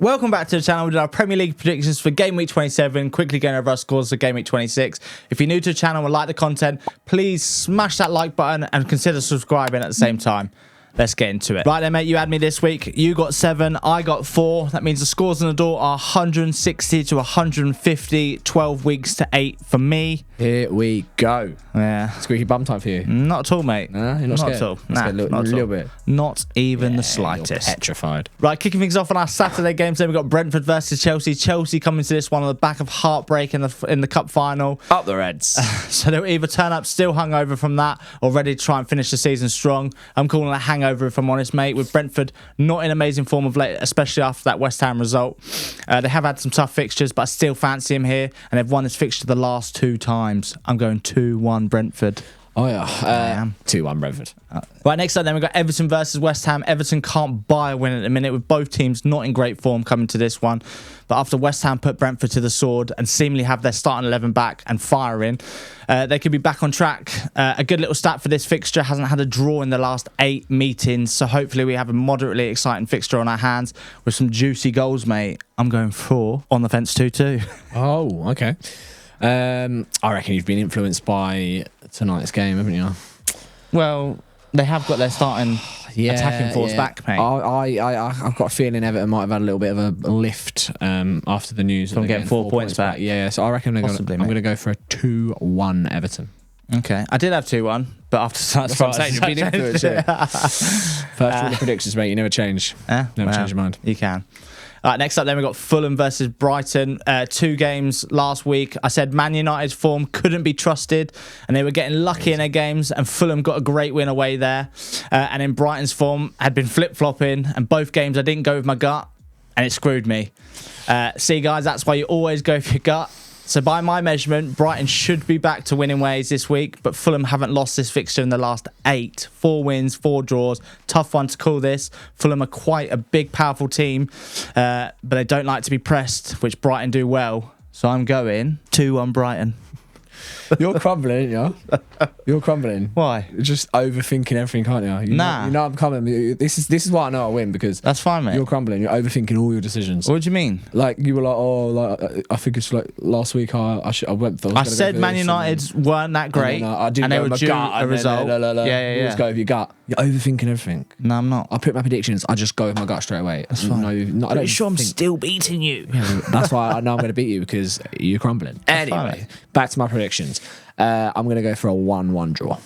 Welcome back to the channel. We did our Premier League predictions for game week 27. Quickly going over our scores for game week 26. If you're new to the channel and like the content, please smash that like button and consider subscribing at the same time. Let's get into it. Right then, mate, you had me this week. You got 7, I got 4. That means the scores on the door are 160 to 150, 12 weeks to 8 for me. Here we go. Yeah. Squeaky bum time for you. Not at all, mate. Nah, you're not scared? At all. Nah, Not a at little all. bit. Not even the You're slightest. petrified. Right, kicking things off on our Saturday games, then we've got Brentford versus Chelsea. Chelsea coming to this one on the back of heartbreak in the cup final. Up the Reds. So they'll either turn up still hungover from that or ready to try and finish the season strong. I'm calling it a hangover, if I'm honest, mate, with Brentford not in amazing form of late, especially after that West Ham result. They have had some tough fixtures, but I still fancy him here, and they've won this fixture the last 2 times. I'm going 2-1 Brentford. Oh, yeah. 2-1 Brentford. Right, next up then we've got Everton versus West Ham. Everton can't buy a win at the minute, with both teams not in great form coming to this one. But after West Ham put Brentford to the sword and seemingly have their starting 11 back and firing, they could be back on track. A good little stat for this fixture: hasn't had a draw in the last 8 meetings. So hopefully we have a moderately exciting fixture on our hands with some juicy goals, mate. I'm going 4 on the fence 2-2. Oh, okay. I reckon you've been influenced by tonight's game, haven't you? Well, they have got their starting attacking force back, mate. I've got a feeling Everton might have had a little bit of a lift after the news. From getting 4 points back. Yeah, so I reckon I'm going to go for a 2-1 Everton. Okay, I did have 2-1, but after That's what I'm saying. You've been influenced. First rule of predictions, mate. You never change. Never change your mind. You can. All right, next up then we've got Fulham versus Brighton. 2 games last week. I said Man United's form couldn't be trusted, and they were getting lucky in their games, and Fulham got a great win away there. And in Brighton's form had been flip-flopping, and both games I didn't go with my gut, and it screwed me. See, guys, that's why you always go for your gut. So by my measurement, Brighton should be back to winning ways this week, but Fulham haven't lost this fixture in the last 8. 4 wins, 4 draws. Tough one to call this. Fulham are quite a big, powerful team, but they don't like to be pressed, which Brighton do well. So I'm going 2-1 Brighton. You're crumbling, aren't you? You're crumbling. Why? You're just overthinking everything, can't you? Nah. You know I'm coming. This is why I know I win, because That's fine, mate. you're crumbling. You're overthinking all your decisions. What do you mean? Like, you were like, oh, like, I think it's like last week I went for. I said Man United weren't that great, I didn't and they go were with my due gut, a result. Yeah. You always go with your gut. You're overthinking everything. No, I'm not. I put my predictions. I just go with my gut straight away. That's fine. I don't sure I'm think. still beating you. Yeah, that's why I know I'm going to beat you, because you're crumbling. Anyway, back to my predictions. I'm going to go for a 1-1 draw.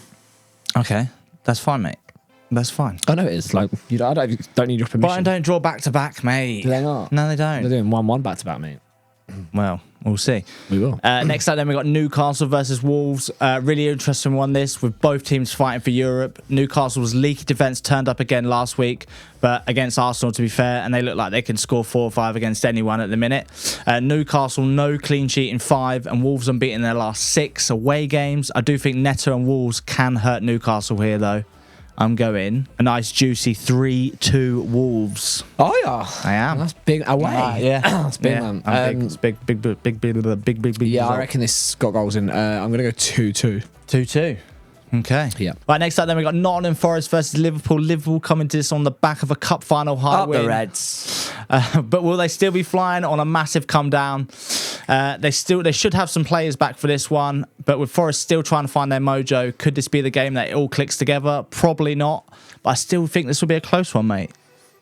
Okay, that's fine, mate. That's fine. I know it is. Like, I don't need your permission. Brighton don't draw back to back, mate. Do they not? No, they don't. They're doing 1-1 back to back, mate. Well, we'll see. We will. Next up then we've got Newcastle versus Wolves. Really interesting one this, with both teams fighting for Europe. Newcastle's leaky defence turned up again last week, but against Arsenal, to be fair, and they look like they can score 4 or 5 against anyone at the minute. Newcastle, no clean sheet in 5, and Wolves unbeaten in their last 6 away games. I do think Neto and Wolves can hurt Newcastle here, though. I'm going a nice juicy 3-2 Wolves. Oh yeah, I am. That's big away. Yeah, that's big, yeah, man. It's big. Yeah, result. I reckon this got goals in. I'm gonna go 2-2. 2-2. Okay. Yeah. Right, next up then we've got Nottingham Forest versus Liverpool. Liverpool coming to this on the back of a cup final high Up win. the Reds. But will they still be flying on a massive come down? They should have some players back for this one, but with Forest still trying to find their mojo, could this be the game that it all clicks together? Probably not, but I still think this will be a close one, mate.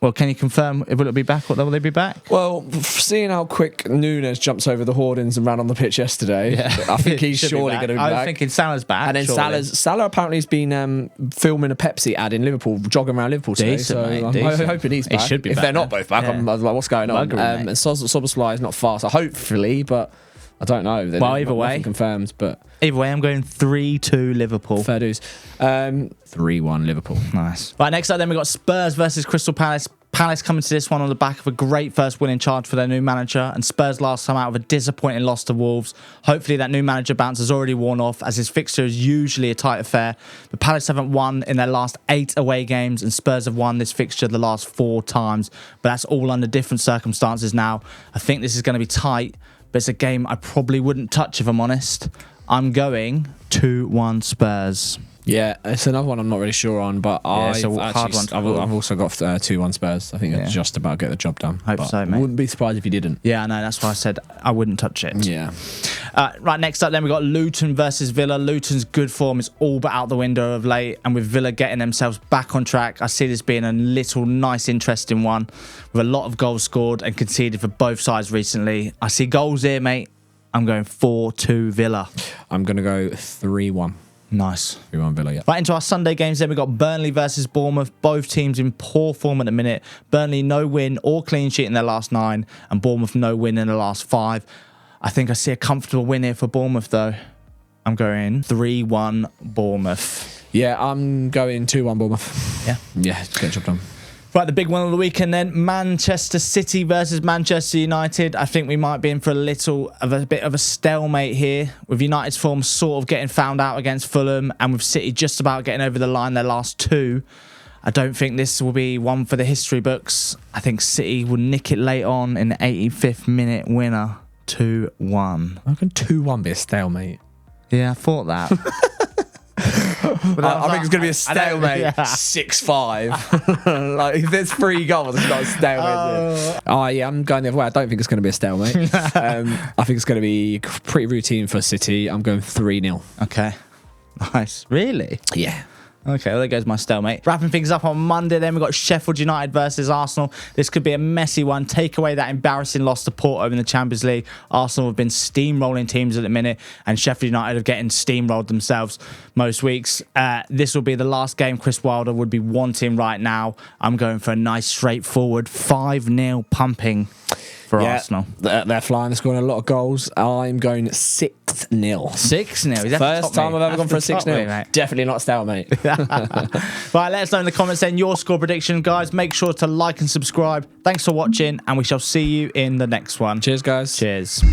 Well, can you confirm, will it be back, or will they be back? Well, seeing how quick Nunes jumps over the hoardings and ran on the pitch yesterday, I think he's surely going to be back. I was thinking Salah's back. And then Salah apparently has been filming a Pepsi ad in Liverpool, jogging around Liverpool today. Decent, mate, I'm decent. hoping he's back. He should be if back, they're not both back, yeah. I'm like, what's going on? Buggery, mate. And Soboslai is not fast, so hopefully, but I don't know. Well, either way. Nothing confirmed, but Either way, I'm going 3-2 Liverpool. fair dues. 3-1 Liverpool. Nice. Right, next up then we've got Spurs versus Crystal Palace. Palace coming to this one on the back of a great first win in charge for their new manager, and Spurs last time out with a disappointing loss to Wolves. Hopefully that new manager bounce has already worn off, as his fixture is usually a tight affair. The Palace haven't won in their last 8 away games, and Spurs have won this fixture the last 4 times, but that's all under different circumstances now. I think this is going to be tight, but it's a game I probably wouldn't touch if I'm honest. I'm going 2-1 Spurs. Yeah, it's another one I'm not really sure on, but it's a hard one to I've call. also got 2-1 Spurs. I think it's just about get the job done. Hope but so, mate. Wouldn't be surprised if you didn't. Yeah, I know. That's why I said I wouldn't touch it. Yeah. Right, next up then we've got Luton versus Villa. Luton's good form is all but out the window of late, and with Villa getting themselves back on track, I see this being a little nice, interesting one with a lot of goals scored and conceded for both sides recently. I see goals here, mate. I'm going 4-2 Villa. I'm going to go 3-1. Nice. 3-1 Villa, yeah. Right, into our Sunday games then, we've got Burnley versus Bournemouth. Both teams in poor form at the minute. Burnley no win or clean sheet in their last 9, and Bournemouth no win in the last 5. I think I see a comfortable win here for Bournemouth, though. I'm going 3-1 Bournemouth. Yeah, I'm going 2-1 Bournemouth. Yeah? Yeah, get the job done. Right, the big one of the weekend then, Manchester City versus Manchester United. I think we might be in for a bit of a stalemate here, with United's form sort of getting found out against Fulham, and with City just about getting over the line their last 2. I don't think this will be one for the history books. I think City will nick it late on in the 85th minute winner, 2-1. I can 2-1 be a stalemate. Yeah, I thought that. I think it's going to be a stalemate. 6-5. Like, if there's 3 goals, it's not a stalemate. Yeah, I'm going the other way. I don't think it's going to be a stalemate. I think it's going to be pretty routine for City. I'm going 3-0. Okay. Nice. Really? Yeah. Okay, well, there goes my stalemate. Wrapping things up on Monday, then we've got Sheffield United versus Arsenal. This could be a messy one. Take away that embarrassing loss to Porto in the Champions League. Arsenal have been steamrolling teams at the minute, and Sheffield United are getting steamrolled themselves most weeks. This will be the last game Chris Wilder would be wanting right now. I'm going for a nice, straightforward 5-0 pumping for Arsenal. They're flying. They're scoring a lot of goals. I'm going 6-0. 6-0. First time I've ever gone for a 6-0. Definitely not stalemate. Right, let us know in the comments then your score prediction, guys. Make sure to like and subscribe. Thanks for watching, and we shall see you in the next one. Cheers, guys. Cheers.